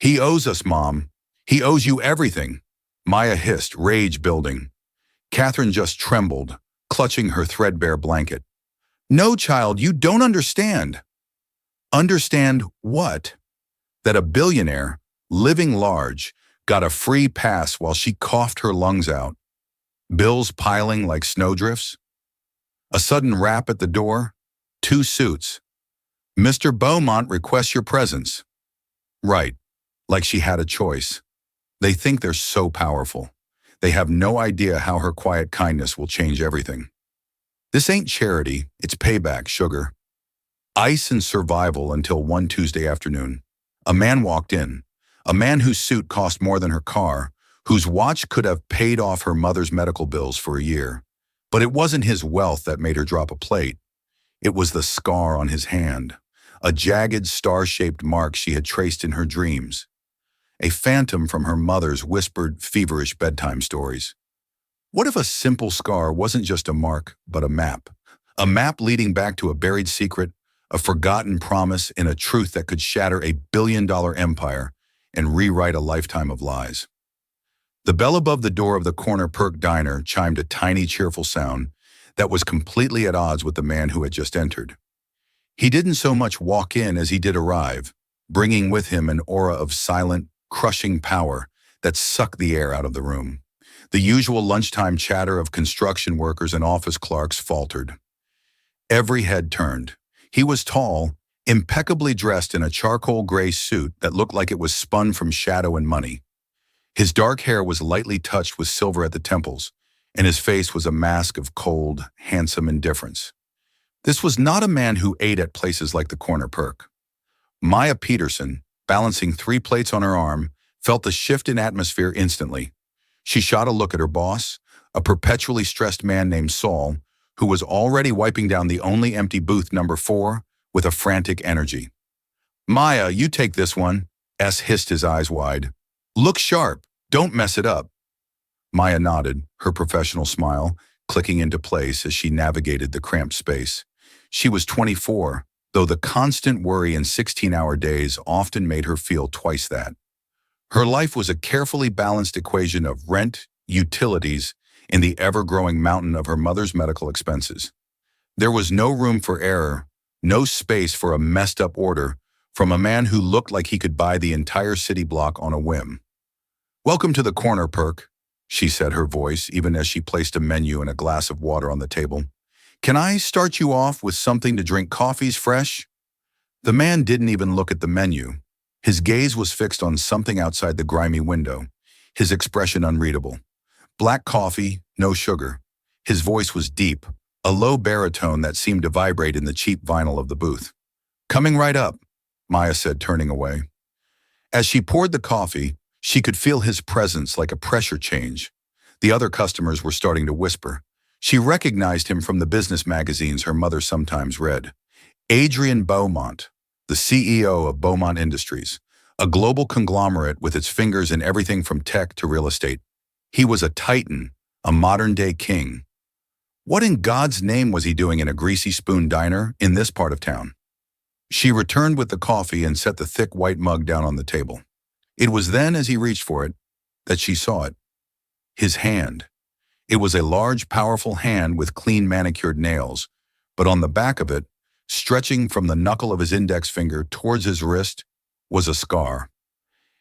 He owes us, Mom. He owes you everything. Maya hissed, rage building. Catherine just trembled, clutching her threadbare blanket. No, child, you don't understand. Understand what? That a billionaire, living large, got a free pass while she coughed her lungs out. Bills piling like snowdrifts. A sudden rap at the door. 2 suits. Mr. Beaumont requests your presence. Right, like she had a choice. They think they're so powerful. They have no idea how her quiet kindness will change everything. This ain't charity, it's payback, sugar. Ice and survival until one Tuesday afternoon. A man walked in. A man whose suit cost more than her car, whose watch could have paid off her mother's medical bills for a year. But it wasn't his wealth that made her drop a plate. It was the scar on his hand, a jagged star-shaped mark she had traced in her dreams. A phantom from her mother's whispered, feverish bedtime stories. What if a simple scar wasn't just a mark, but a map? A map leading back to a buried secret, a forgotten promise, and a truth that could shatter a billion-dollar empire and rewrite a lifetime of lies. The bell above the door of the Corner Perk diner chimed a tiny, cheerful sound that was completely at odds with the man who had just entered. He didn't so much walk in as he did arrive, bringing with him an aura of silent, crushing power that sucked the air out of the room. The usual lunchtime chatter of construction workers and office clerks faltered. Every head turned. He was tall, impeccably dressed in a charcoal gray suit that looked like it was spun from shadow and money. His dark hair was lightly touched with silver at the temples, and his face was a mask of cold, handsome indifference. This was not a man who ate at places like the Corner Perk. Maya Peterson, balancing 3 plates on her arm, felt the shift in atmosphere instantly. She shot a look at her boss, a perpetually stressed man named Saul, who was already wiping down the only empty booth number 4 with a frantic energy. Maya, you take this one, S hissed his eyes wide. Look sharp, don't mess it up. Maya nodded, her professional smile clicking into place as she navigated the cramped space. She was 24, though the constant worry and 16-hour days often made her feel twice that. Her life was a carefully balanced equation of rent, utilities, and the ever-growing mountain of her mother's medical expenses. There was no room for error, no space for a messed-up order from a man who looked like he could buy the entire city block on a whim. Welcome to the Corner Perk, she said, her voice, even as she placed a menu and a glass of water on the table. Can I start you off with something to drink? Coffee's fresh? The man didn't even look at the menu. His gaze was fixed on something outside the grimy window, his expression unreadable. Black coffee, no sugar. His voice was deep, a low baritone that seemed to vibrate in the cheap vinyl of the booth. Coming right up, Maya said, turning away. As she poured the coffee, she could feel his presence like a pressure change. The other customers were starting to whisper. She recognized him from the business magazines her mother sometimes read. Adrian Beaumont, the CEO of Beaumont Industries, a global conglomerate with its fingers in everything from tech to real estate. He was a titan, a modern-day king. What in God's name was he doing in a greasy spoon diner in this part of town? She returned with the coffee and set the thick white mug down on the table. It was then, as he reached for it, that she saw it. His hand. It was a large, powerful hand with clean manicured nails, but on the back of it, stretching from the knuckle of his index finger towards his wrist, was a scar.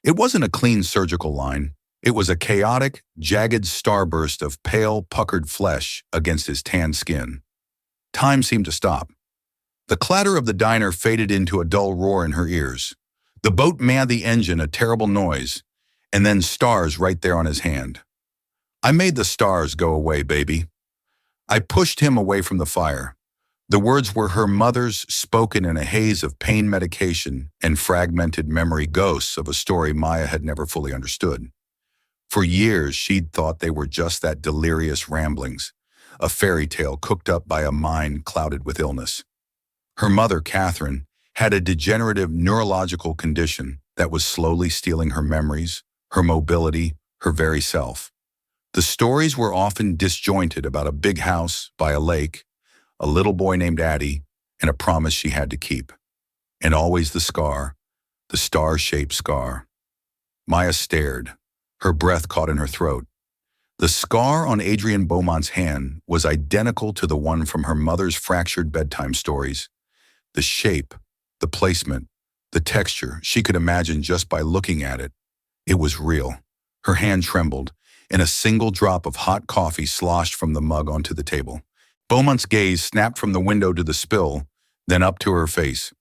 It wasn't a clean surgical line. It was a chaotic, jagged starburst of pale, puckered flesh against his tanned skin. Time seemed to stop. The clatter of the diner faded into a dull roar in her ears. The boat manned the engine, a terrible noise, and then stars right there on his hand. I made the stars go away, baby. I pushed him away from the fire. The words were her mother's, spoken in a haze of pain medication and fragmented memory ghosts of a story Maya had never fully understood. For years, she'd thought they were just that delirious ramblings, a fairy tale cooked up by a mind clouded with illness. Her mother, Catherine, had a degenerative neurological condition that was slowly stealing her memories, her mobility, her very self. The stories were often disjointed about a big house by a lake, a little boy named Addie, and a promise she had to keep. And always the scar, the star-shaped scar. Maya stared. Her breath caught in her throat. The scar on Adrienne Beaumont's hand was identical to the one from her mother's fractured bedtime stories. The shape, the placement, the texture, she could imagine just by looking at it. It was real. Her hand trembled, and a single drop of hot coffee sloshed from the mug onto the table. Beaumont's gaze snapped from the window to the spill, then up to her face.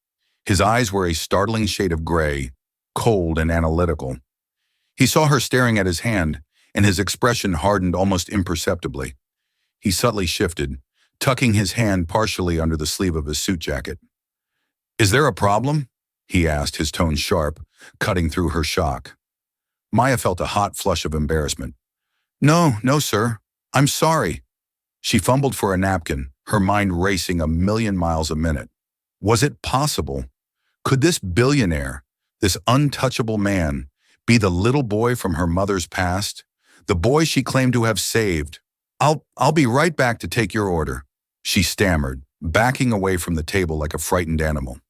His eyes were a startling shade of gray, cold and analytical. He saw her staring at his hand, and his expression hardened almost imperceptibly. He subtly shifted, tucking his hand partially under the sleeve of his suit jacket. "Is there a problem?" he asked, his tone sharp, cutting through her shock. Maya felt a hot flush of embarrassment. No, sir. I'm sorry." She fumbled for a napkin, her mind racing a million miles a minute. Was it possible? Could this billionaire, this untouchable man, be the little boy from her mother's past? The boy she claimed to have saved? I'll be right back to take your order," she stammered, backing away from the table like a frightened animal.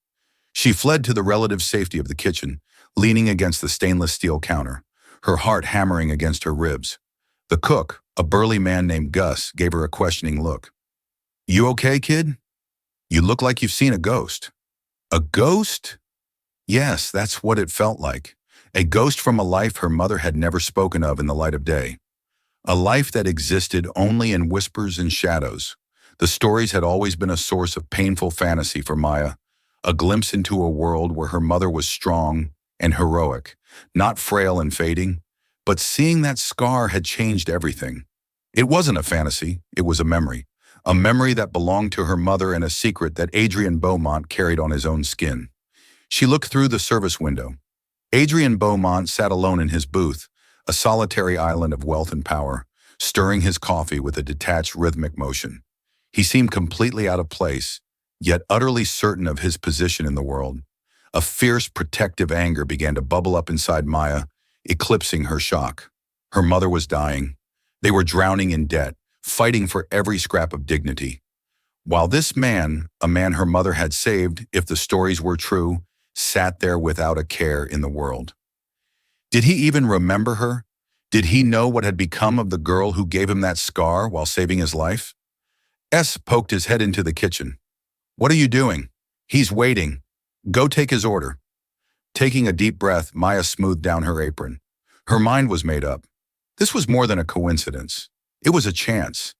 She fled to the relative safety of the kitchen, leaning against the stainless steel counter, her heart hammering against her ribs. The cook, a burly man named Gus, gave her a questioning look. "You okay, kid? You look like you've seen a ghost." A ghost? Yes, that's what it felt like. A ghost from a life her mother had never spoken of in the light of day. A life that existed only in whispers and shadows. The stories had always been a source of painful fantasy for Maya, a glimpse into a world where her mother was strong and heroic, not frail and fading. But seeing that scar had changed everything. It wasn't a fantasy, it was a memory that belonged to her mother and a secret that Adrienne Beaumont carried on his own skin. She looked through the service window. Adrienne Beaumont sat alone in his booth, a solitary island of wealth and power, stirring his coffee with a detached rhythmic motion. He seemed completely out of place, yet utterly certain of his position in the world. A fierce, protective anger began to bubble up inside Maya, eclipsing her shock. Her mother was dying. They were drowning in debt, fighting for every scrap of dignity. While this man, a man her mother had saved, if the stories were true, sat there without a care in the world. Did he even remember her? Did he know what had become of the girl who gave him that scar while saving his life? S poked his head into the kitchen. "What are you doing?" "He's waiting. Go take his order." Taking a deep breath, Maya smoothed down her apron. Her mind was made up. This was more than a coincidence. It was a chance.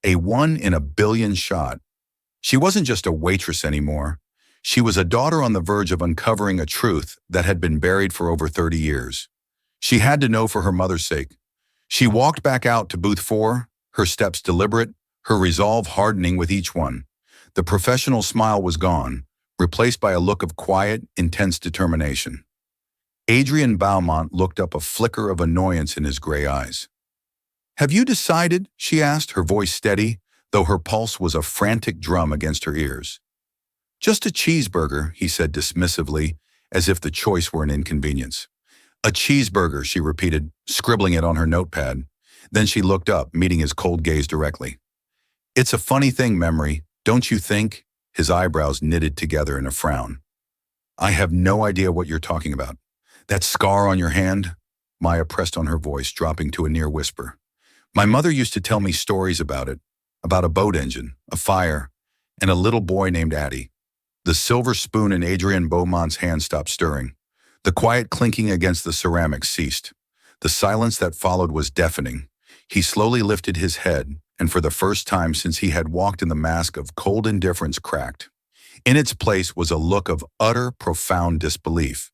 A 1 in a billion shot. She wasn't just a waitress anymore. She was a daughter on the verge of uncovering a truth that had been buried for over 30 years. She had to know for her mother's sake. She walked back out to booth 4, her steps deliberate, her resolve hardening with each one. The professional smile was gone, replaced by a look of quiet, intense determination. Adrienne Beaumont looked up, a flicker of annoyance in his gray eyes. "Have you decided?" she asked, her voice steady, though her pulse was a frantic drum against her ears. "Just a cheeseburger," he said dismissively, as if the choice were an inconvenience. "A cheeseburger," she repeated, scribbling it on her notepad. Then she looked up, meeting his cold gaze directly. "It's a funny thing, Memory, don't you think?" His eyebrows knitted together in a frown. "I have no idea what you're talking about. That scar on your hand?" Maya pressed on her voice, dropping to a near whisper. "My mother used to tell me stories about it, about a boat engine, a fire, and a little boy named Addie." The silver spoon in Adrienne Beaumont's hand stopped stirring. The quiet clinking against the ceramic ceased. The silence that followed was deafening. He slowly lifted his head, and for the first time since he had walked in the mask of cold indifference cracked. In its place was a look of utter, profound disbelief.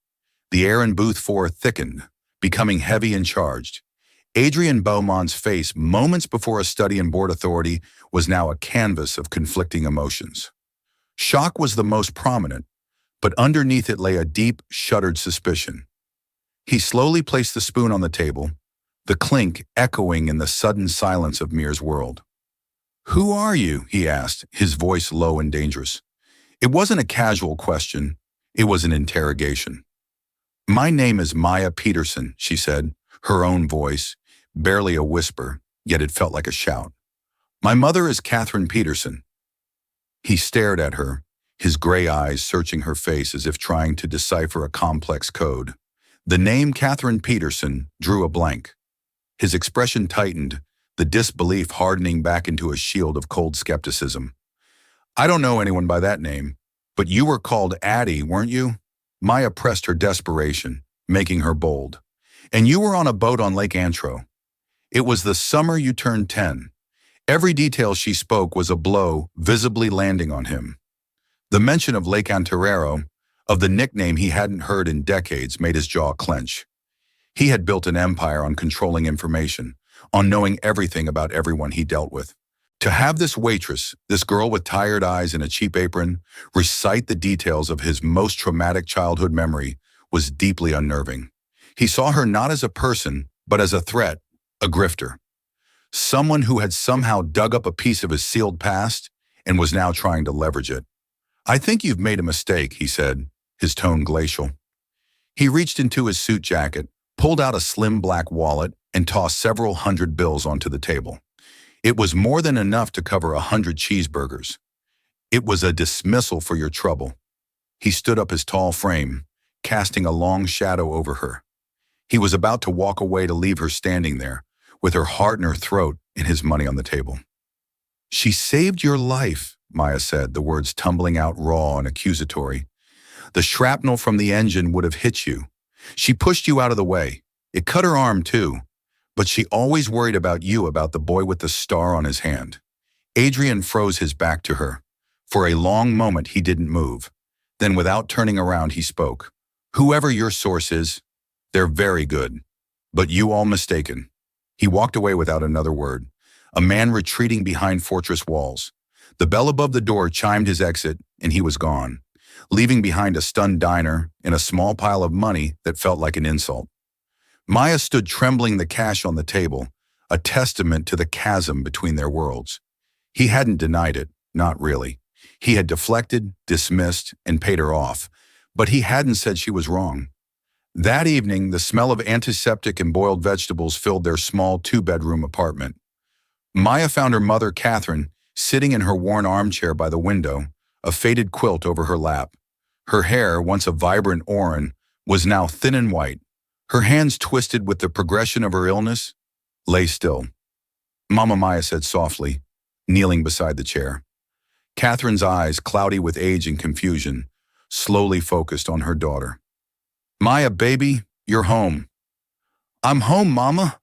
The air in booth 4 thickened, becoming heavy and charged. Adrienne Beaumont's face, moments before a study in board authority, was now a canvas of conflicting emotions. Shock was the most prominent, but underneath it lay a deep, shuddered suspicion. He slowly placed the spoon on the table, the clink echoing in the sudden silence of Mir's world. "Who are you?" he asked, his voice low and dangerous. It wasn't a casual question, it was an interrogation. "My name is Maya Peterson," she said, her own voice, barely a whisper, yet it felt like a shout. "My mother is Catherine Peterson." He stared at her, his gray eyes searching her face as if trying to decipher a complex code. The name Catherine Peterson drew a blank. His expression tightened, the disbelief hardening back into a shield of cold skepticism. I don't know anyone by that name, but you were called Addie, weren't you? Maya pressed her desperation, making her bold. And you were on a boat on Lake Antro. It was the summer you turned 10. Every detail she spoke was a blow visibly landing on him. The mention of Lake Antero, of the nickname he hadn't heard in decades, made his jaw clench. He had built an empire on controlling information, on knowing everything about everyone he dealt with. To have this waitress, this girl with tired eyes and a cheap apron, recite the details of his most traumatic childhood memory was deeply unnerving. He saw her not as a person, but as a threat, a grifter. Someone who had somehow dug up a piece of his sealed past and was now trying to leverage it. I think you've made a mistake, he said, his tone glacial. He reached into his suit jacket, pulled out a slim black wallet, and tossed several hundred bills onto the table. It was more than enough to cover 100 cheeseburgers. It was a dismissal for your trouble. He stood up his tall frame, casting a long shadow over her. He was about to walk away to leave her standing there, with her heart in her throat and his money on the table. She saved your life, Maya said, the words tumbling out raw and accusatory. The shrapnel from the engine would have hit you. She pushed you out of the way. It cut her arm too, but she always worried about you, about the boy with the star on his hand. Adrian froze his back to her. For a long moment he didn't move. Then without turning around he spoke. Whoever your source is, they're very good. But you all mistaken. He walked away without another word, a man retreating behind fortress walls. The bell above the door chimed his exit, and he was gone, leaving behind a stunned diner and a small pile of money that felt like an insult. Maya stood trembling, the cash on the table, a testament to the chasm between their worlds. He hadn't denied it, not really. He had deflected, dismissed, and paid her off, but he hadn't said she was wrong. That evening, the smell of antiseptic and boiled vegetables filled their small two-bedroom apartment. Maya found her mother, Catherine, sitting in her worn armchair by the window, a faded quilt over her lap. Her hair, once a vibrant orange, was now thin and white. Her hands, twisted with the progression of her illness, lay still. Mama, Maya said softly, kneeling beside the chair. Catherine's eyes, cloudy with age and confusion, slowly focused on her daughter. Maya, baby, you're home. I'm home, Mama.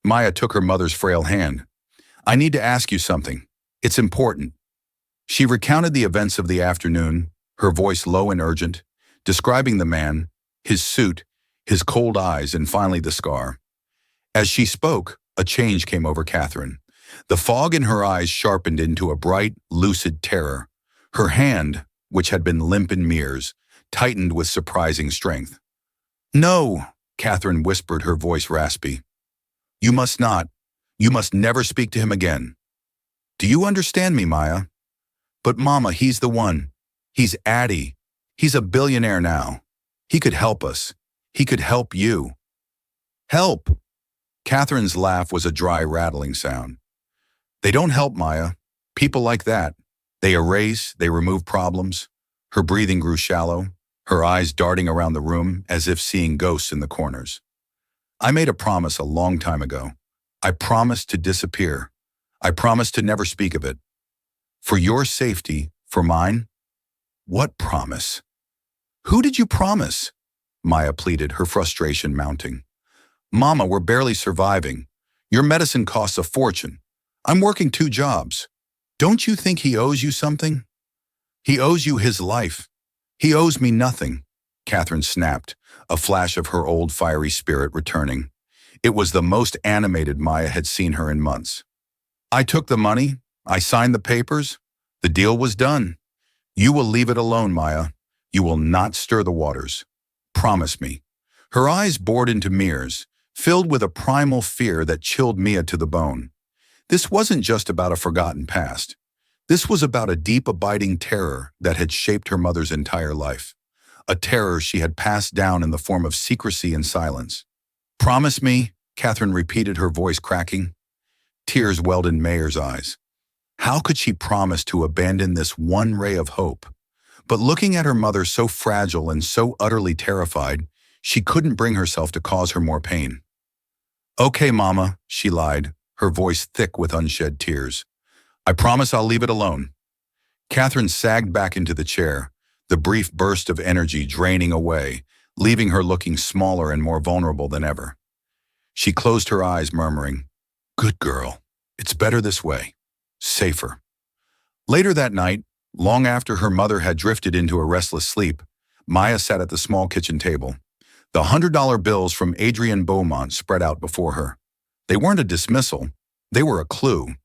Maya took her mother's frail hand. I need to ask you something. It's important. She recounted the events of the afternoon, her voice low and urgent, describing the man, his suit, his cold eyes, and finally the scar. As she spoke, a change came over Catherine. The fog in her eyes sharpened into a bright, lucid terror. Her hand, which had been limp in mirrors, tightened with surprising strength. No, Catherine whispered, her voice raspy. You must not. You must never speak to him again. Do you understand me, Maya? But Mama, he's the one. He's Addie. He's a billionaire now. He could help us. He could help you. Help! Catherine's laugh was a dry, rattling sound. They don't help, Maya. People like that. They erase, they remove problems. Her breathing grew shallow, her eyes darting around the room as if seeing ghosts in the corners. I made a promise a long time ago. I promised to disappear. I promised to never speak of it. For your safety, for mine? What promise? Who did you promise? Maya pleaded, her frustration mounting. Mama, we're barely surviving. Your medicine costs a fortune. I'm working 2 jobs. Don't you think he owes you something? He owes you his life. He owes me nothing, Catherine snapped, a flash of her old fiery spirit returning. It was the most animated Maya had seen her in months. I took the money. I signed the papers. The deal was done. You will leave it alone, Maya. You will not stir the waters. Promise me. Her eyes bored into mirrors, filled with a primal fear that chilled Mia to the bone. This wasn't just about a forgotten past. This was about a deep, abiding terror that had shaped her mother's entire life. A terror she had passed down in the form of secrecy and silence. Promise me, Catherine repeated, her voice cracking. Tears welled in Mayer's eyes. How could she promise to abandon this one ray of hope? But looking at her mother so fragile and so utterly terrified, She couldn't bring herself to cause her more pain. "Okay, Mama," she lied, her voice thick with unshed tears. "I promise I'll leave it alone." Catherine sagged back into the chair, the brief burst of energy draining away, leaving her looking smaller and more vulnerable than ever. She closed her eyes, murmuring, "Good girl. It's better this way. Safer." Later that night, long after her mother had drifted into a restless sleep, Maya sat at the small kitchen table. The $100 bills from Adrian Beaumont spread out before her. They weren't a dismissal. They were a clue.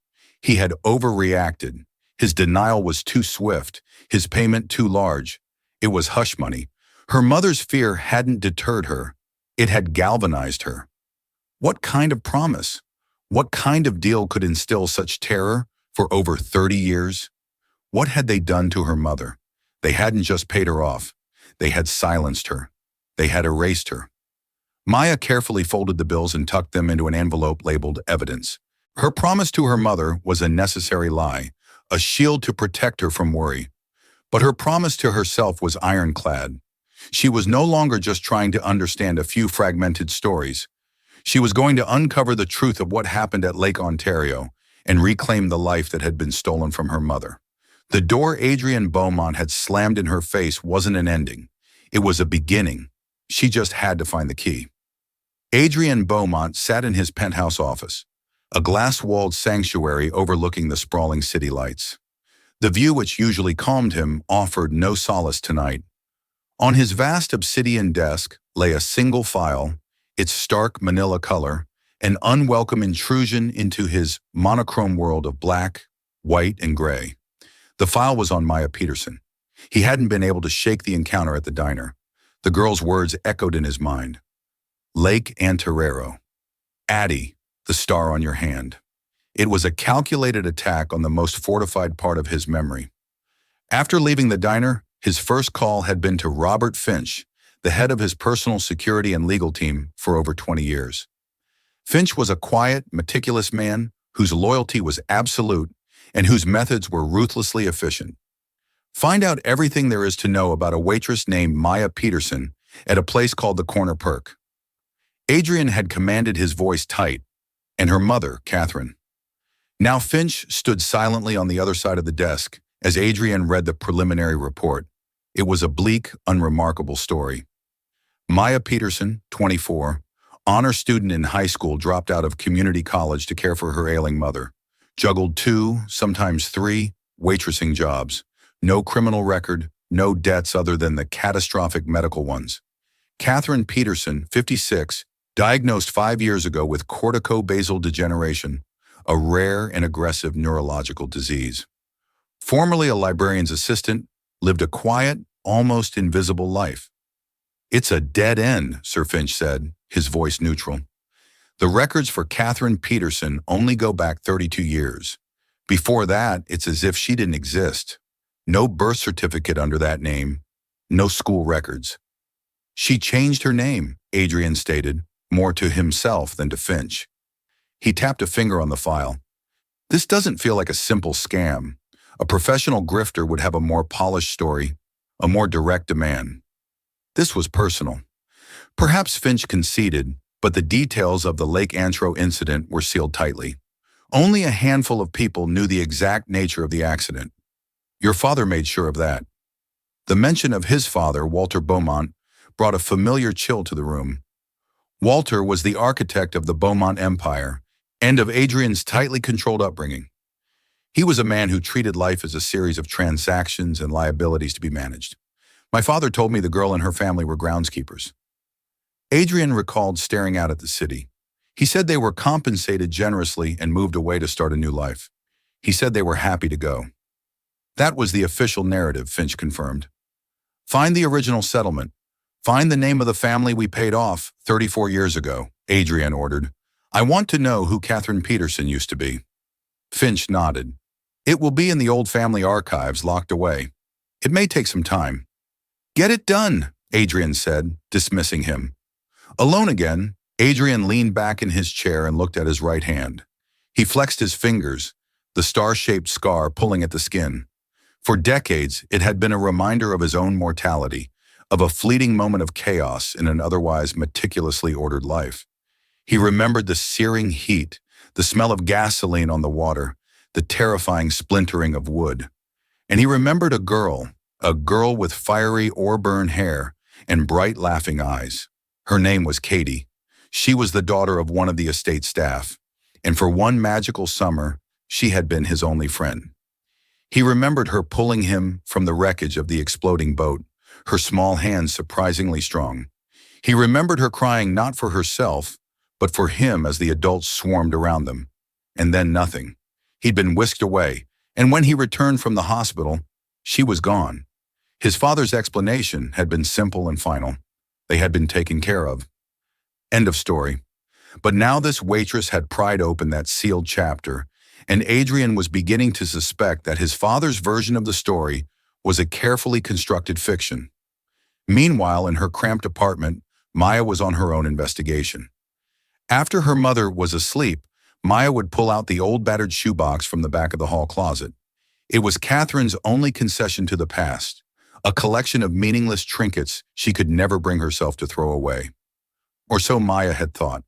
He had overreacted. His denial was too swift, his payment too large. It was hush money. Her mother's fear hadn't deterred her. It had galvanized her. What kind of promise? What kind of deal could instill such terror for over 30 years? What had they done to her mother? They hadn't just paid her off. They had silenced her. They had erased her. Maya carefully folded the bills and tucked them into an envelope labeled evidence. Her promise to her mother was a necessary lie, a shield to protect her from worry. But her promise to herself was ironclad. She was no longer just trying to understand a few fragmented stories. She was going to uncover the truth of what happened at Lake Ontario and reclaim the life that had been stolen from her mother. The door Adrian Beaumont had slammed in her face wasn't an ending. It was a beginning. She just had to find the key. Adrian Beaumont sat in his penthouse office, a glass-walled sanctuary overlooking the sprawling city lights. The view which usually calmed him offered no solace tonight. On his vast obsidian desk lay a single file, its stark manila color, an unwelcome intrusion into his monochrome world of black, white, and gray. The file was on Maya Peterson. He hadn't been able to shake the encounter at the diner. The girl's words echoed in his mind. Lake Ontario. Addie, the star on your hand. It was a calculated attack on the most fortified part of his memory. After leaving the diner, his first call had been to Robert Finch, the head of his personal security and legal team for over 20 years. Finch was a quiet, meticulous man whose loyalty was absolute and whose methods were ruthlessly efficient. Find out everything there is to know about a waitress named Maya Peterson at a place called the Corner Perk. Adrian had commanded his voice tight, and her mother, Catherine. Now Finch stood silently on the other side of the desk as Adrian read the preliminary report. It was a bleak, unremarkable story. Maya Peterson, 24, honor student in high school, dropped out of community college to care for her ailing mother. Juggled 2, sometimes 3, waitressing jobs. No criminal record, no debts other than the catastrophic medical ones. Catherine Peterson, 56, diagnosed 5 years ago with corticobasal degeneration, a rare and aggressive neurological disease. Formerly a librarian's assistant, lived a quiet, almost invisible life. "It's a dead end," Sir Finch said, his voice neutral. "The records for Catherine Peterson only go back 32 years. Before that, it's as if she didn't exist. No birth certificate under that name, no school records." "She changed her name," Adrian stated, more to himself than to Finch. He tapped a finger on the file. "This doesn't feel like a simple scam. A professional grifter would have a more polished story, a more direct demand. This was personal." Perhaps Finch conceded, but the details of the Lake Antro incident were sealed tightly. Only a handful of people knew the exact nature of the accident. Your father made sure of that. The mention of his father, Walter Beaumont, brought a familiar chill to the room. Walter was the architect of the Beaumont Empire and of Adrian's tightly controlled upbringing. He was a man who treated life as a series of transactions and liabilities to be managed. "My father told me the girl and her family were groundskeepers." Adrian recalled staring out at the city. He said they were compensated generously and moved away to start a new life. He said they were happy to go. That was the official narrative, Finch confirmed. "Find the original settlement. Find the name of the family we paid off 34 years ago," Adrian ordered. "I want to know who Catherine Peterson used to be." Finch nodded. "It will be in the old family archives locked away. It may take some time." "Get it done," Adrian said, dismissing him. Alone again, Adrian leaned back in his chair and looked at his right hand. He flexed his fingers, the star-shaped scar pulling at the skin. For decades, it had been a reminder of his own mortality, of a fleeting moment of chaos in an otherwise meticulously ordered life. He remembered the searing heat, the smell of gasoline on the water, the terrifying splintering of wood. And he remembered a girl with fiery auburn hair and bright laughing eyes. Her name was Katie. She was the daughter of one of the estate staff, and for one magical summer, she had been his only friend. He remembered her pulling him from the wreckage of the exploding boat, her small hands surprisingly strong. He remembered her crying not for herself, but for him as the adults swarmed around them. And then nothing. He'd been whisked away, and when he returned from the hospital, she was gone. His father's explanation had been simple and final. They had been taken care of. End of story. But now this waitress had pried open that sealed chapter, and Adrian was beginning to suspect that his father's version of the story was a carefully constructed fiction. Meanwhile, in her cramped apartment, Maya was on her own investigation. After her mother was asleep, Maya would pull out the old battered shoebox from the back of the hall closet. It was Catherine's only concession to the past, a collection of meaningless trinkets she could never bring herself to throw away. Or so Maya had thought.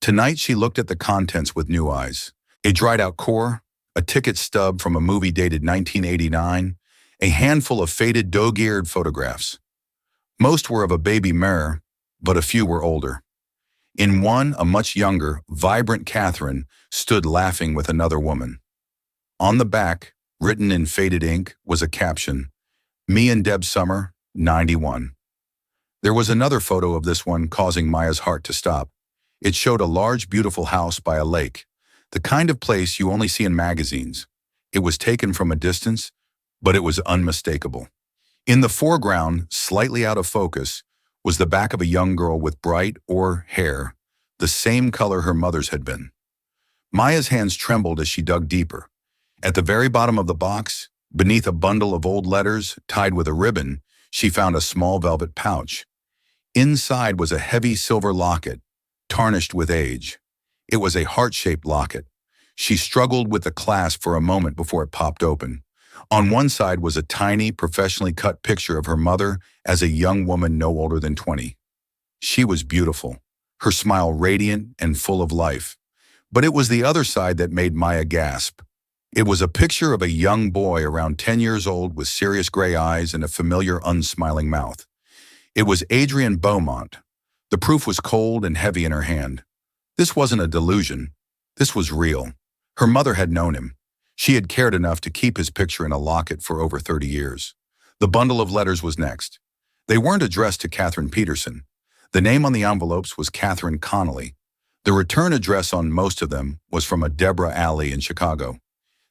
Tonight she looked at the contents with new eyes. A dried-out core, a ticket stub from a movie dated 1989, a handful of faded dog-eared photographs. Most were of a baby Mare, but a few were older. In one, a much younger, vibrant Catherine stood laughing with another woman. On the back, written in faded ink, was a caption, "Me and Deb Summer, 91. There was another photo of this one causing Maya's heart to stop. It showed a large, beautiful house by a lake, the kind of place you only see in magazines. It was taken from a distance, but it was unmistakable. In the foreground, slightly out of focus, was the back of a young girl with bright hair, the same color her mother's had been. Maya's hands trembled as she dug deeper. At the very bottom of the box, beneath a bundle of old letters tied with a ribbon, she found a small velvet pouch. Inside was a heavy silver locket, tarnished with age. It was a heart-shaped locket. She struggled with the clasp for a moment before it popped open. On one side was a tiny, professionally cut picture of her mother as a young woman no older than 20. She was beautiful, her smile radiant and full of life. But it was the other side that made Maya gasp. It was a picture of a young boy around 10 years old with serious gray eyes and a familiar, unsmiling mouth. It was Adrian Beaumont. The proof was cold and heavy in her hand. This wasn't a delusion. This was real. Her mother had known him. She had cared enough to keep his picture in a locket for over 30 years. The bundle of letters was next. They weren't addressed to Catherine Peterson. The name on the envelopes was Catherine Connolly. The return address on most of them was from a Deborah Alley in Chicago.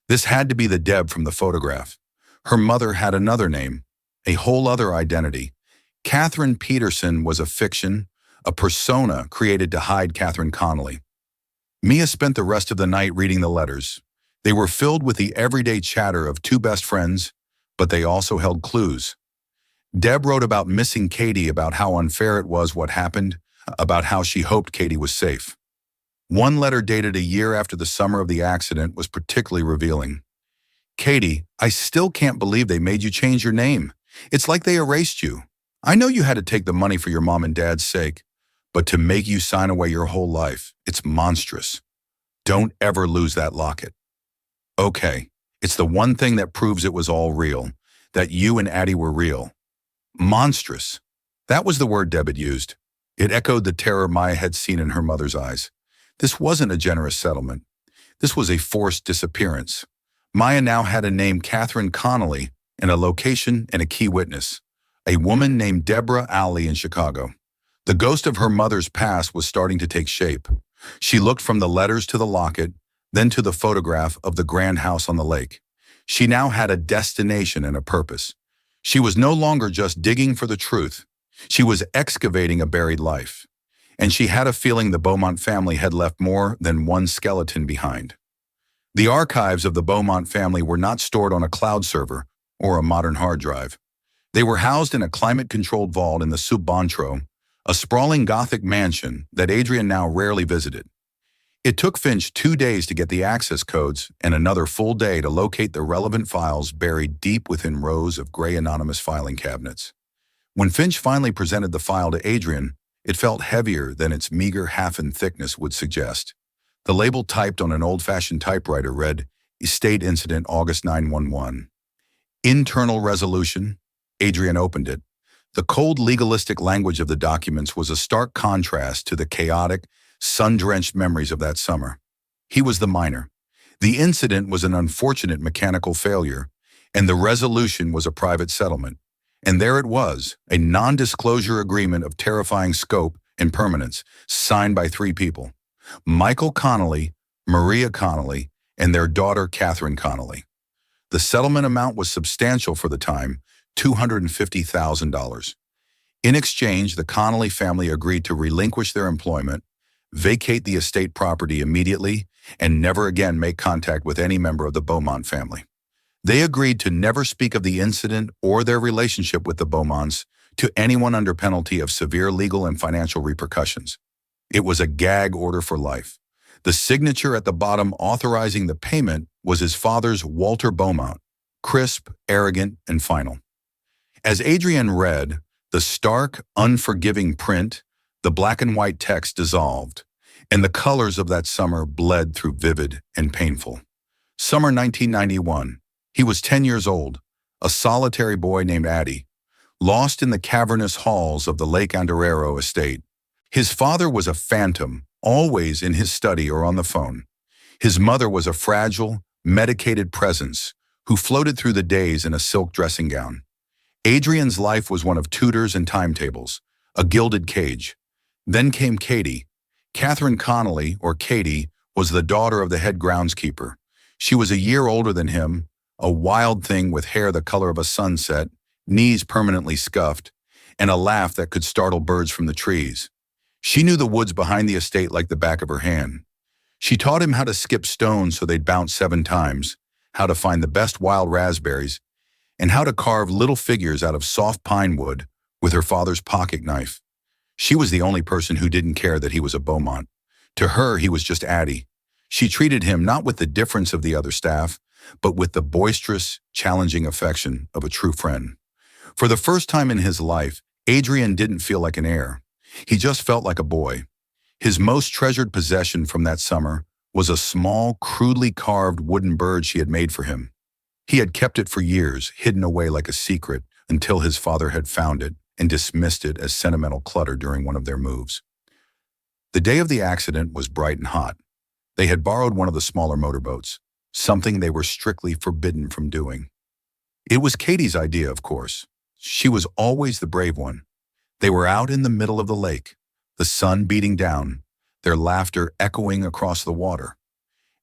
This had to be the Deb from the photograph. Her mother had another name, a whole other identity. Catherine Peterson was a fiction, a persona created to hide Catherine Connolly. Mia spent the rest of the night reading the letters. They were filled with the everyday chatter of two best friends, but they also held clues. Deb wrote about missing Katie, about how unfair it was what happened, about how she hoped Katie was safe. One letter dated a year after the summer of the accident was particularly revealing. "Katie, I still can't believe they made you change your name. It's like they erased you. I know you had to take the money for your mom and dad's sake, but to make you sign away your whole life, it's monstrous. Don't ever lose that locket. Okay, it's the one thing that proves it was all real, that you and Addie were real. Monstrous. That was the word Deb had used. It echoed the terror Maya had seen in her mother's eyes. This wasn't a generous settlement. This was a forced disappearance. Maya now had a name, Catherine Connolly, and a location and a key witness. A woman named Deborah Alley in Chicago. The ghost of her mother's past was starting to take shape. She looked from the letters to the locket, then to the photograph of the grand house on the lake. She now had a destination and a purpose. She was no longer just digging for the truth. She was excavating a buried life. And she had a feeling the Beaumont family had left more than one skeleton behind. The archives of the Beaumont family were not stored on a cloud server or a modern hard drive. They were housed in a climate-controlled vault in the Sub-Bontro, a sprawling Gothic mansion that Adrian now rarely visited. It took Finch 2 days to get the access codes and another full day to locate the relevant files buried deep within rows of gray anonymous filing cabinets. When Finch finally presented the file to Adrian, it felt heavier than its meager half-inch thickness would suggest. The label typed on an old-fashioned typewriter read, Estate Incident August 911. Internal resolution. Adrian opened it. The cold legalistic language of the documents was a stark contrast to the chaotic, sun-drenched memories of that summer. He was the minor. The incident was an unfortunate mechanical failure, and the resolution was a private settlement. And there it was, a non-disclosure agreement of terrifying scope and permanence, signed by three people: Michael Connolly, Maria Connolly, and their daughter Catherine Connolly. The settlement amount was substantial for the time, $250,000. In exchange, the Connolly family agreed to relinquish their employment, vacate the estate property immediately, and never again make contact with any member of the Beaumont family. They agreed to never speak of the incident or their relationship with the Beaumonts to anyone under penalty of severe legal and financial repercussions. It was a gag order for life. The signature at the bottom authorizing the payment was his father's Walter Beaumont, crisp, arrogant, and final. As Adrian read, the stark, unforgiving print, the black and white text dissolved, and the colors of that summer bled through vivid and painful. Summer 1991. He was 10 years old, a solitary boy named Addie, lost in the cavernous halls of the Lake Andorrero estate. His father was a phantom, always in his study or on the phone. His mother was a fragile, medicated presence who floated through the days in a silk dressing gown. Adrian's life was one of tutors and timetables, a gilded cage. Then came Katie. Catherine Connolly, or Katie, was the daughter of the head groundskeeper. She was a year older than him, a wild thing with hair the color of a sunset, knees permanently scuffed, and a laugh that could startle birds from the trees. She knew the woods behind the estate like the back of her hand. She taught him how to skip stones so they'd bounce 7 times, how to find the best wild raspberries, and how to carve little figures out of soft pine wood with her father's pocket knife. She was the only person who didn't care that he was a Beaumont. To her, he was just Addie. She treated him not with the difference of the other staff, but with the boisterous, challenging affection of a true friend. For the first time in his life, Adrian didn't feel like an heir. He just felt like a boy. His most treasured possession from that summer was a small, crudely carved wooden bird she had made for him. He had kept it for years, hidden away like a secret, until his father had found it and dismissed it as sentimental clutter during one of their moves. The day of the accident was bright and hot. They had borrowed one of the smaller motorboats, something they were strictly forbidden from doing. It was Katie's idea, of course. She was always the brave one. They were out in the middle of the lake, the sun beating down, their laughter echoing across the water.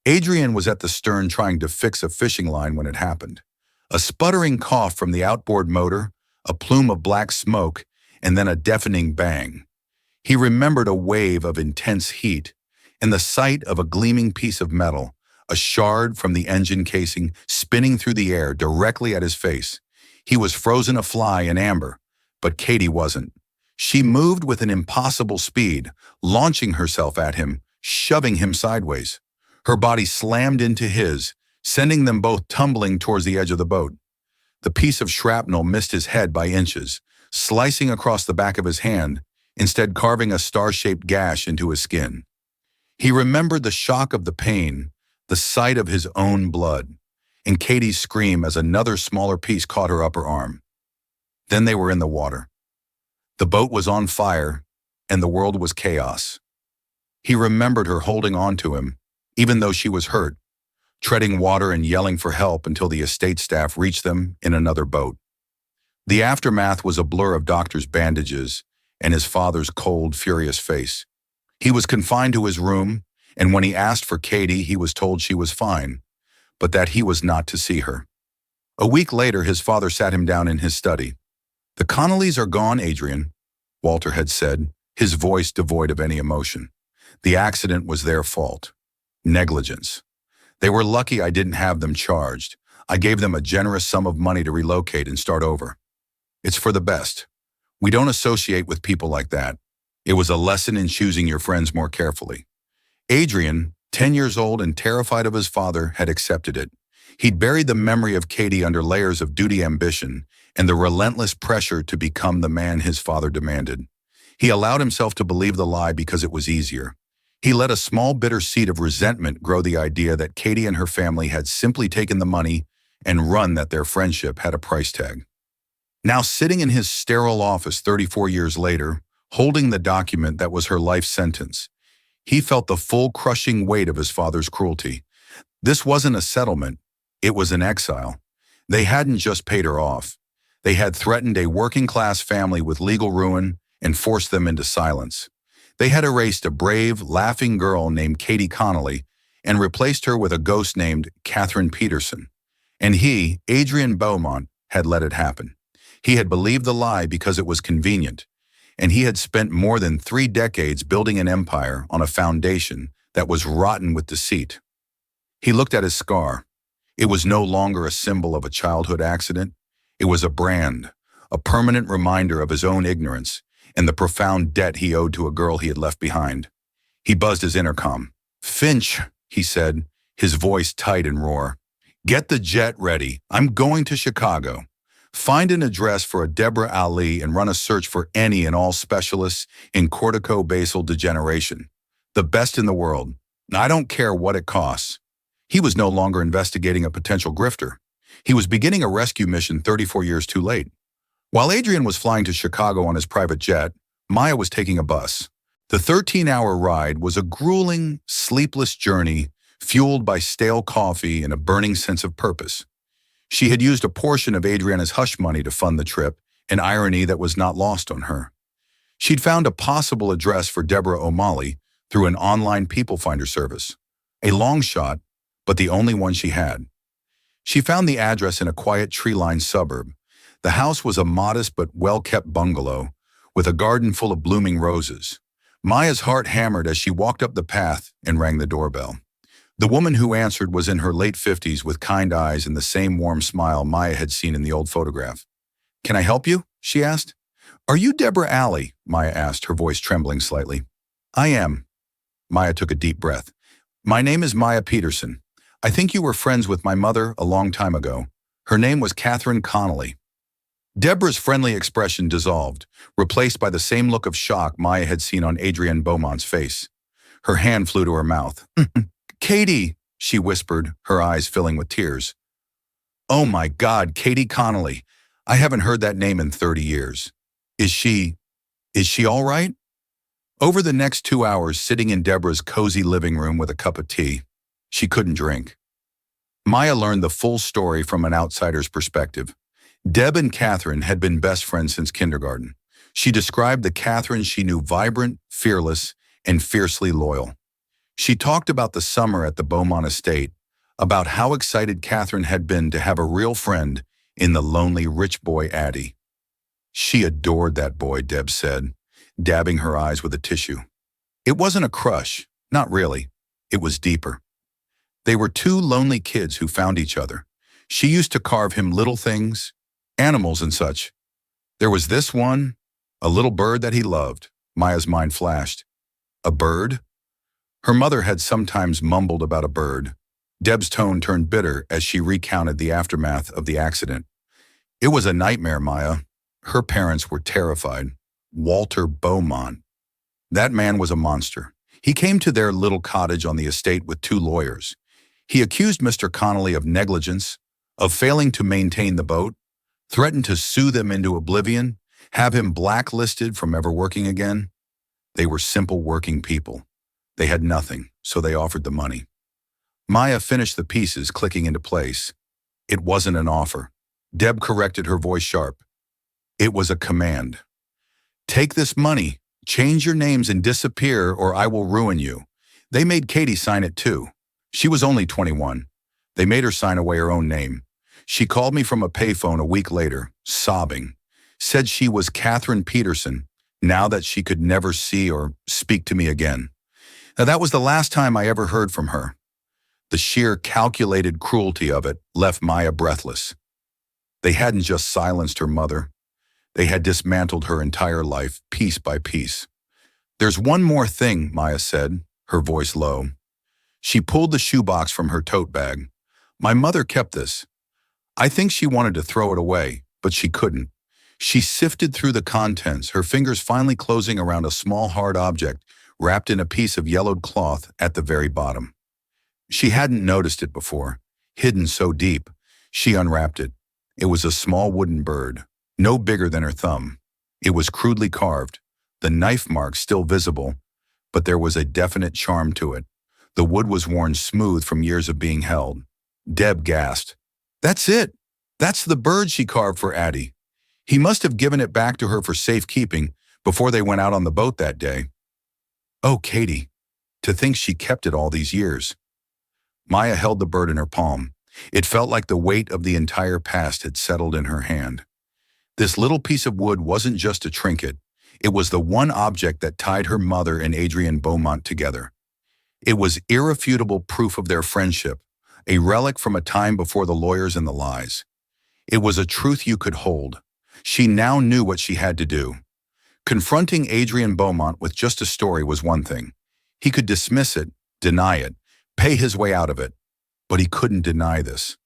Adrian was at the stern trying to fix a fishing line when it happened. A sputtering cough from the outboard motor, a plume of black smoke, and then a deafening bang. He remembered a wave of intense heat and the sight of a gleaming piece of metal, a shard from the engine casing spinning through the air directly at his face. He was frozen a fly in amber, but Katie wasn't. She moved with an impossible speed, launching herself at him, shoving him sideways. Her body slammed into his, sending them both tumbling towards the edge of the boat. The piece of shrapnel missed his head by inches, slicing across the back of his hand, instead carving a star-shaped gash into his skin. He remembered the shock of the pain, the sight of his own blood, and Katie's scream as another smaller piece caught her upper arm. Then they were in the water. The boat was on fire, and the world was chaos. He remembered her holding on to him, even though she was hurt, treading water and yelling for help until the estate staff reached them in another boat. The aftermath was a blur of doctors' bandages and his father's cold, furious face. He was confined to his room, and when he asked for Katie, he was told she was fine, but that he was not to see her. A week later, his father sat him down in his study. "The Connollys are gone, Adrian," Walter had said, his voice devoid of any emotion. "The accident was their fault. Negligence. They were lucky I didn't have them charged. I gave them a generous sum of money to relocate and start over. It's for the best. We don't associate with people like that. It was a lesson in choosing your friends more carefully." Adrian, 10 years old and terrified of his father, had accepted it. He'd buried the memory of Katie under layers of duty ambition, and the relentless pressure to become the man his father demanded. He allowed himself to believe the lie because it was easier. He let a small bitter seed of resentment grow the idea that Katie and her family had simply taken the money and run that their friendship had a price tag. Now sitting in his sterile office 34 years later, holding the document that was her life sentence, he felt the full crushing weight of his father's cruelty. This wasn't a settlement, it was an exile. They hadn't just paid her off. They had threatened a working-class family with legal ruin and forced them into silence. They had erased a brave, laughing girl named Katie Connolly and replaced her with a ghost named Catherine Peterson. And he, Adrian Beaumont, had let it happen. He had believed the lie because it was convenient, and he had spent more than 3 decades building an empire on a foundation that was rotten with deceit. He looked at his scar. It was no longer a symbol of a childhood accident. It was a brand, a permanent reminder of his own ignorance and the profound debt he owed to a girl he had left behind. He buzzed his intercom. "Finch," he said, his voice tight and raw. "Get the jet ready. I'm going to Chicago. Find an address for a Deborah Ali and run a search for any and all specialists in corticobasal degeneration. The best in the world. I don't care what it costs." He was no longer investigating a potential grifter. He was beginning a rescue mission 34 years too late. While Adrian was flying to Chicago on his private jet, Maya was taking a bus. The 13-hour ride was a grueling, sleepless journey fueled by stale coffee and a burning sense of purpose. She had used a portion of Adriana's hush money to fund the trip, an irony that was not lost on her. She'd found a possible address for Deborah O'Malley through an online people finder service. A long shot, but the only one she had. She found the address in a quiet tree-lined suburb. The house was a modest but well-kept bungalow with a garden full of blooming roses. Maya's heart hammered as she walked up the path and rang the doorbell. The woman who answered was in her late 50s with kind eyes and the same warm smile Maya had seen in the old photograph. "Can I help you?" she asked. "Are you Deborah Ali?" Maya asked, her voice trembling slightly. "I am." Maya took a deep breath. "My name is Maya Peterson. I think you were friends with my mother a long time ago. Her name was Catherine Connolly." Deborah's friendly expression dissolved, replaced by the same look of shock Maya had seen on Adrian Beaumont's face. Her hand flew to her mouth. "Katie," she whispered, her eyes filling with tears. "Oh my God, Katie Connolly. I haven't heard that name in 30 years. Is she all right?" Over the next 2 hours, sitting in Deborah's cozy living room with a cup of tea, she couldn't drink. Maya learned the full story from an outsider's perspective. Deb and Catherine had been best friends since kindergarten. She described the Catherine she knew vibrant, fearless, and fiercely loyal. She talked about the summer at the Beaumont estate, about how excited Catherine had been to have a real friend in the lonely rich boy Addie. She adored that boy, Deb said, dabbing her eyes with a tissue. It wasn't a crush, not really. It was deeper. They were 2 lonely kids who found each other. She used to carve him little things, animals and such. There was this one, a little bird that he loved. Maya's mind flashed. A bird? Her mother had sometimes mumbled about a bird. Deb's tone turned bitter as she recounted the aftermath of the accident. It was a nightmare, Maya. Her parents were terrified. Walter Beaumont. That man was a monster. He came to their little cottage on the estate with 2 lawyers. He accused Mr. Connolly of negligence, of failing to maintain the boat, threatened to sue them into oblivion, have him blacklisted from ever working again. They were simple working people. They had nothing, so they offered the money. Maya finished the pieces clicking into place. It wasn't an offer. Deb corrected, her voice sharp. It was a command. Take this money, change your names and disappear or I will ruin you. They made Katie sign it too. She was only 21. They made her sign away her own name. She called me from a payphone a week later, sobbing. Said she was Catherine Peterson, now that she could never see or speak to me again. Now that was the last time I ever heard from her. The sheer calculated cruelty of it left Maya breathless. They hadn't just silenced her mother. They had dismantled her entire life, piece by piece. There's one more thing, Maya said, her voice low. She pulled the shoebox from her tote bag. My mother kept this. I think she wanted to throw it away, but she couldn't. She sifted through the contents, her fingers finally closing around a small hard object wrapped in a piece of yellowed cloth at the very bottom. She hadn't noticed it before, hidden so deep. She unwrapped it. It was a small wooden bird, no bigger than her thumb. It was crudely carved, the knife mark still visible, but there was a definite charm to it. The wood was worn smooth from years of being held. Deb gasped. "That's it! That's the bird she carved for Addie. He must have given it back to her for safekeeping before they went out on the boat that day." "Oh, Katie, to think she kept it all these years." Maya held the bird in her palm. It felt like the weight of the entire past had settled in her hand. This little piece of wood wasn't just a trinket. It was the one object that tied her mother and Adrienne Beaumont together. It was irrefutable proof of their friendship, a relic from a time before the lawyers and the lies. It was a truth you could hold. She now knew what she had to do. Confronting Adrienne Beaumont with just a story was one thing. He could dismiss it, deny it, pay his way out of it. But he couldn't deny this.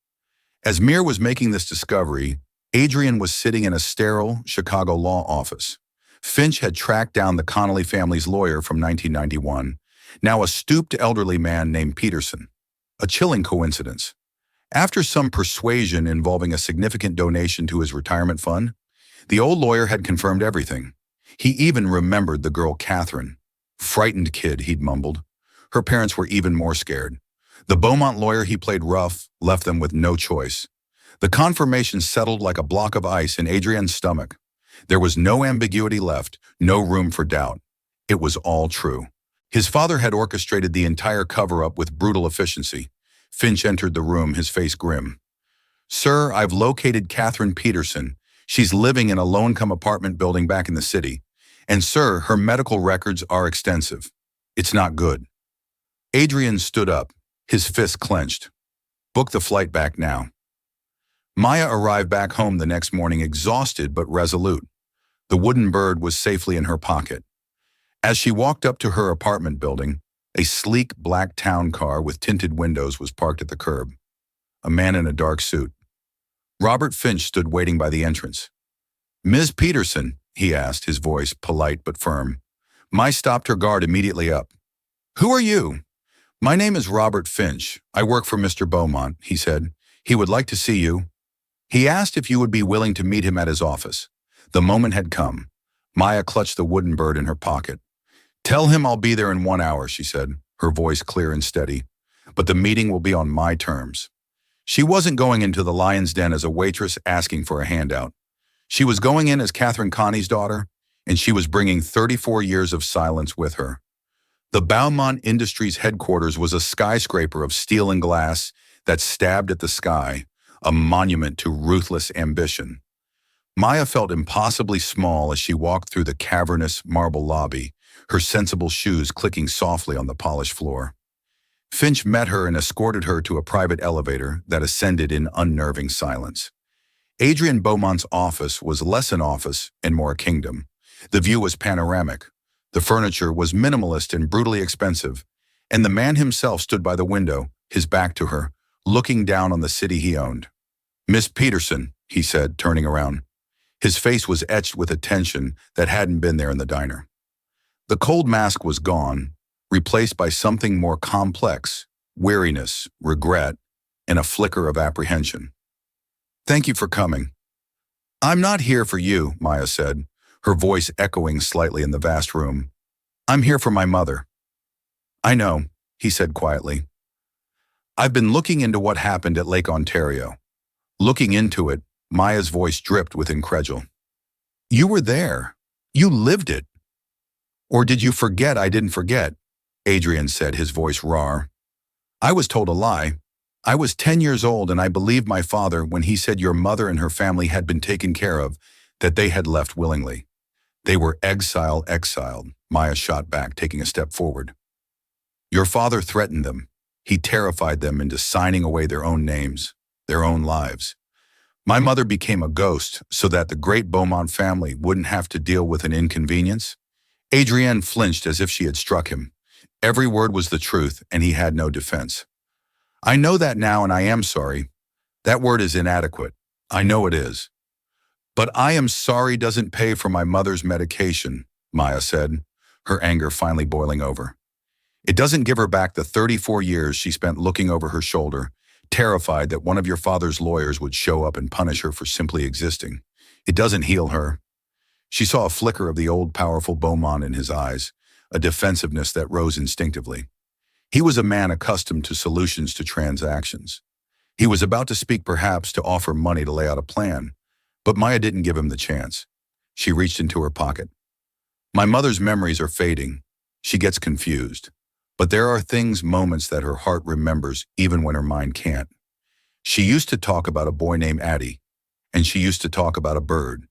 As Mir was making this discovery, Adrienne was sitting in a sterile Chicago law office. Finch had tracked down the Connolly family's lawyer from 1991, now a stooped elderly man named Peterson. A chilling coincidence. After some persuasion involving a significant donation to his retirement fund, the old lawyer had confirmed everything. He even remembered the girl Catherine. "Frightened kid," he'd mumbled. Her parents were even more scared. The Beaumont lawyer he played rough left them with no choice. The confirmation settled like a block of ice in Adrienne's stomach. There was no ambiguity left, no room for doubt. It was all true. His father had orchestrated the entire cover-up with brutal efficiency. Finch entered the room, his face grim. "Sir, I've located Catherine Peterson. She's living in a low-income apartment building back in the city. And sir, her medical records are extensive. It's not good." Adrienne stood up, his fist clenched. "Book the flight back now." Maya arrived back home the next morning exhausted but resolute. The wooden bird was safely in her pocket. As she walked up to her apartment building, a sleek black town car with tinted windows was parked at the curb. A man in a dark suit. Robert Finch stood waiting by the entrance. "Ms. Peterson," he asked, his voice polite but firm. Maya stopped her guard immediately up. "Who are you?" "My name is Robert Finch. I work for Mr. Beaumont," he said. "He would like to see you." He asked if you would be willing to meet him at his office. The moment had come. Maya clutched the wooden bird in her pocket. "Tell him I'll be there in 1 hour," she said, her voice clear and steady. "But the meeting will be on my terms." She wasn't going into the lion's den as a waitress asking for a handout. She was going in as Catherine Connie's daughter, and she was bringing 34 years of silence with her. The Beaumont Industries headquarters was a skyscraper of steel and glass that stabbed at the sky, a monument to ruthless ambition. Maya felt impossibly small as she walked through the cavernous marble lobby, her sensible shoes clicking softly on the polished floor. Finch met her and escorted her to a private elevator that ascended in unnerving silence. Adrienne Beaumont's office was less an office and more a kingdom. The view was panoramic. The furniture was minimalist and brutally expensive, and the man himself stood by the window, his back to her, looking down on the city he owned. "Miss Peterson," he said, turning around. His face was etched with a tension that hadn't been there in the diner. The cold mask was gone, replaced by something more complex, weariness, regret, and a flicker of apprehension. "Thank you for coming." "I'm not here for you," Maya said, her voice echoing slightly in the vast room. "I'm here for my mother." "I know," he said quietly. "I've been looking into what happened at Lake Ontario." Looking into it, Maya's voice dripped with incredulity. "You were there. You lived it." "Or did you forget I didn't forget?" Adrienne said, his voice raw. "I was told a lie. I was 10 years old and I believed my father when he said your mother and her family had been taken care of, that they had left willingly. They were exiled, Maya shot back, taking a step forward. "Your father threatened them. He terrified them into signing away their own names, their own lives. My mother became a ghost so that the great Beaumont family wouldn't have to deal with an inconvenience." Adrienne flinched as if she had struck him. Every word was the truth, and he had no defense. "I know that now, and I am sorry. That word is inadequate. I know it is. But I am sorry doesn't pay for my mother's medication, Maya said, her anger finally boiling over. It doesn't give her back the 34 years she spent looking over her shoulder, terrified that one of your father's lawyers would show up and punish her for simply existing. It doesn't heal her. She saw a flicker of the old powerful Beaumont in his eyes, a defensiveness that rose instinctively. He was a man accustomed to solutions to transactions. He was about to speak, perhaps to offer money to lay out a plan, but Maya didn't give him the chance. She reached into her pocket. My mother's memories are fading. She gets confused. But there are things, moments that her heart remembers even when her mind can't. She used to talk about a boy named Addie, and she used to talk about a bird.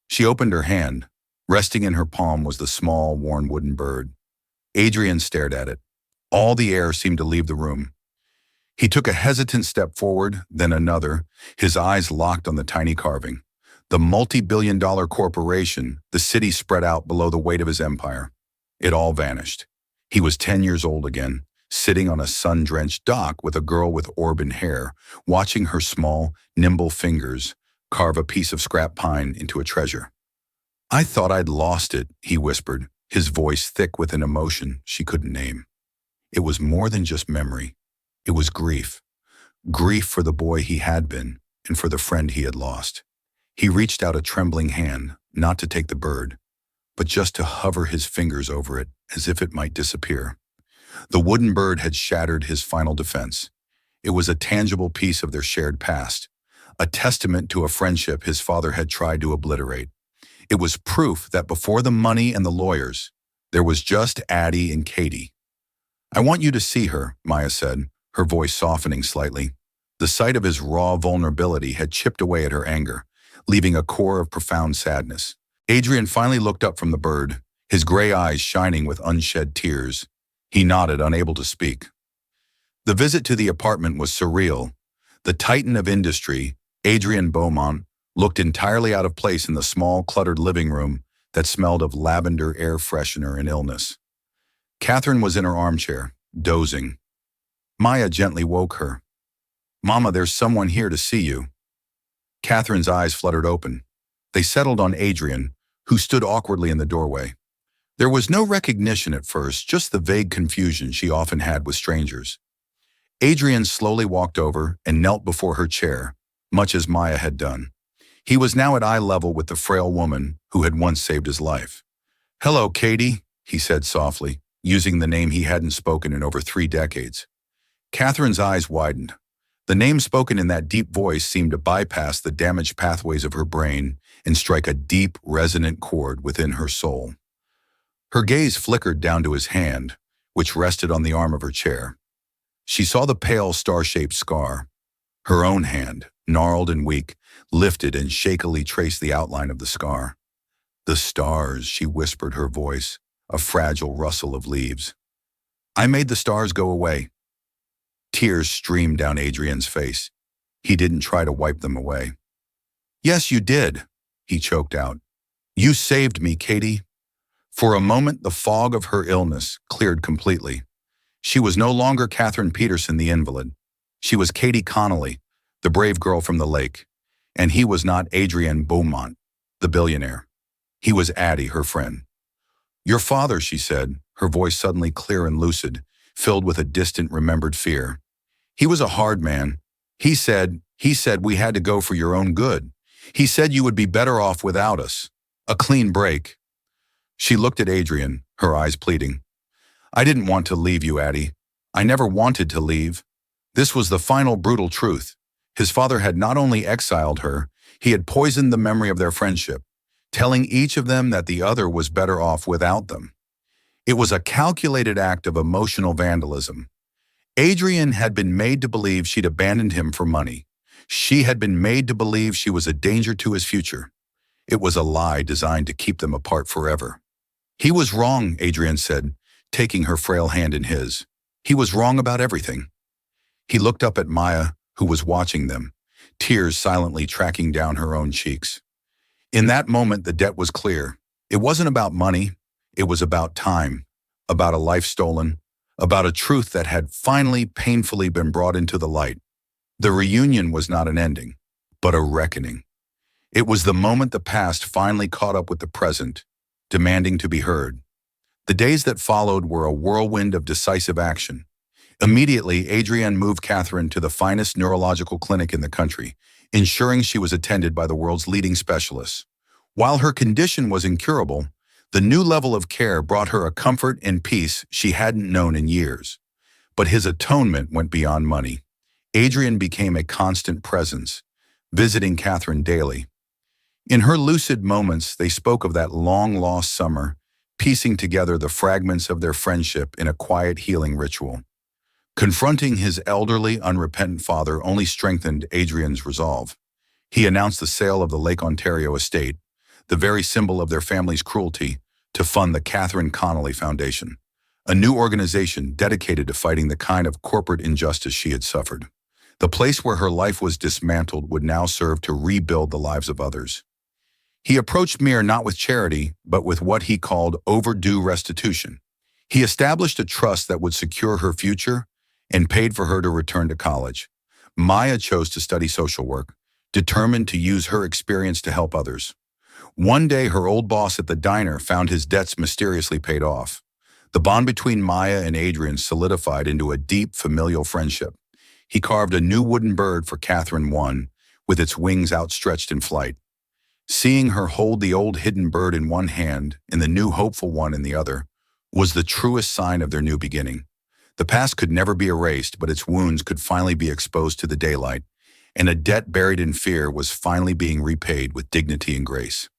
She opened her hand. Resting in her palm was the small, worn wooden bird. Adrian stared at it. All the air seemed to leave the room. He took a hesitant step forward, then another, his eyes locked on the tiny carving. The multi-billion-dollar corporation, the city spread out below the weight of his empire. It all vanished. He was 10 years old again, sitting on a sun-drenched dock with a girl with auburn hair, watching her small, nimble fingers carve a piece of scrap pine into a treasure. I thought I'd lost it, he whispered, his voice thick with an emotion she couldn't name. It was more than just memory. It was grief. Grief for the boy he had been and for the friend he had lost. He reached out a trembling hand, not to take the bird, but just to hover his fingers over it as if it might disappear. The wooden bird had shattered his final defense. It was a tangible piece of their shared past, a testament to a friendship his father had tried to obliterate. It was proof that before the money and the lawyers, there was just Addie and Katie. I want you to see her, Maya said, her voice softening slightly. The sight of his raw vulnerability had chipped away at her anger, leaving a core of profound sadness. Adrian finally looked up from the bird, his gray eyes shining with unshed tears. He nodded, unable to speak. The visit to the apartment was surreal. The titan of industry, Adrian Beaumont, looked entirely out of place in the small, cluttered living room that smelled of lavender, air freshener, and illness. Catherine was in her armchair, dozing. Maya gently woke her. "Mama, there's someone here to see you." Catherine's eyes fluttered open. They settled on Adrian, who stood awkwardly in the doorway. There was no recognition at first, just the vague confusion she often had with strangers. Adrian slowly walked over and knelt before her chair, much as Maya had done. He was now at eye level with the frail woman who had once saved his life. "Hello, Katie," he said softly, using the name he hadn't spoken in over 3 decades. Catherine's eyes widened. The name spoken in that deep voice seemed to bypass the damaged pathways of her brain and strike a deep, resonant chord within her soul. Her gaze flickered down to his hand, which rested on the arm of her chair. She saw the pale, star-shaped scar. Her own hand, gnarled and weak, lifted and shakily traced the outline of the scar. "The stars," she whispered, her voice, a fragile rustle of leaves. "I made the stars go away." Tears streamed down Adrian's face. He didn't try to wipe them away. "Yes, you did," he choked out. "You saved me, Katie." For a moment, the fog of her illness cleared completely. She was no longer Catherine Peterson, the invalid. She was Katie Connolly, the brave girl from the lake. And he was not Adrian Beaumont, the billionaire. He was Addie, her friend. "Your father," she said, her voice suddenly clear and lucid, filled with a distant, remembered fear. "He was a hard man. He said we had to go for your own good. He said you would be better off without us. A clean break." She looked at Adrian, her eyes pleading. "I didn't want to leave you, Addie. I never wanted to leave." This was the final brutal truth. His father had not only exiled her, he had poisoned the memory of their friendship, telling each of them that the other was better off without them. It was a calculated act of emotional vandalism. Adrian had been made to believe she'd abandoned him for money. She had been made to believe she was a danger to his future. It was a lie designed to keep them apart forever. "He was wrong," Adrian said, taking her frail hand in his. "He was wrong about everything." He looked up at Maya, who was watching them, tears silently tracking down her own cheeks. In that moment, the debt was clear. It wasn't about money. It was about time, about a life stolen, about a truth that had finally, painfully been brought into the light. The reunion was not an ending, but a reckoning. It was the moment the past finally caught up with the present, demanding to be heard. The days that followed were a whirlwind of decisive action. Immediately, Adrienne moved Catherine to the finest neurological clinic in the country, ensuring she was attended by the world's leading specialists. While her condition was incurable, the new level of care brought her a comfort and peace she hadn't known in years. But his atonement went beyond money. Adrienne became a constant presence, visiting Catherine daily. In her lucid moments, they spoke of that long-lost summer, piecing together the fragments of their friendship in a quiet healing ritual. Confronting his elderly, unrepentant father only strengthened Adrienne's resolve. He announced the sale of the Lake Ontario estate, the very symbol of their family's cruelty, to fund the Catherine Connolly Foundation, a new organization dedicated to fighting the kind of corporate injustice she had suffered. The place where her life was dismantled would now serve to rebuild the lives of others. He approached Mir not with charity, but with what he called overdue restitution. He established a trust that would secure her future and paid for her to return to college. Maya chose to study social work, determined to use her experience to help others. One day, her old boss at the diner found his debts mysteriously paid off. The bond between Maya and Adrienne solidified into a deep, familial friendship. He carved a new wooden bird for Catherine One, with its wings outstretched in flight. Seeing her hold the old hidden bird in one hand and the new hopeful one in the other was the truest sign of their new beginning. The past could never be erased, but its wounds could finally be exposed to the daylight, and a debt buried in fear was finally being repaid with dignity and grace.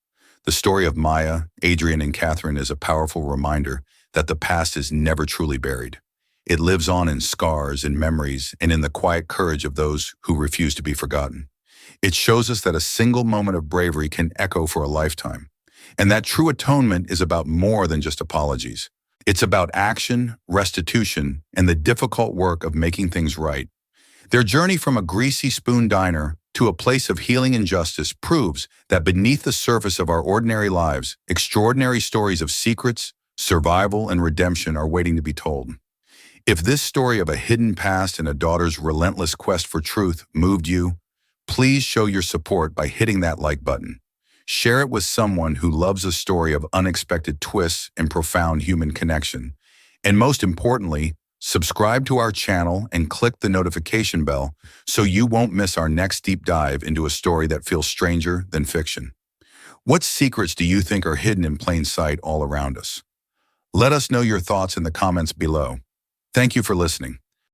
The story of Maya, Adrienne, and Catherine is a powerful reminder that the past is never truly buried. It lives on in scars, in memories, and in the quiet courage of those who refuse to be forgotten. It shows us that a single moment of bravery can echo for a lifetime, and that true atonement is about more than just apologies. It's about action, restitution, and the difficult work of making things right. Their journey from a greasy spoon diner to a place of healing and justice proves that beneath the surface of our ordinary lives, extraordinary stories of secrets, survival, and redemption are waiting to be told. If this story of a hidden past and a daughter's relentless quest for truth moved you, please show your support by hitting that like button. Share it with someone who loves a story of unexpected twists and profound human connection. And most importantly, subscribe to our channel and click the notification bell so you won't miss our next deep dive into a story that feels stranger than fiction. What secrets do you think are hidden in plain sight all around us? Let us know your thoughts in the comments below. Thank you for listening.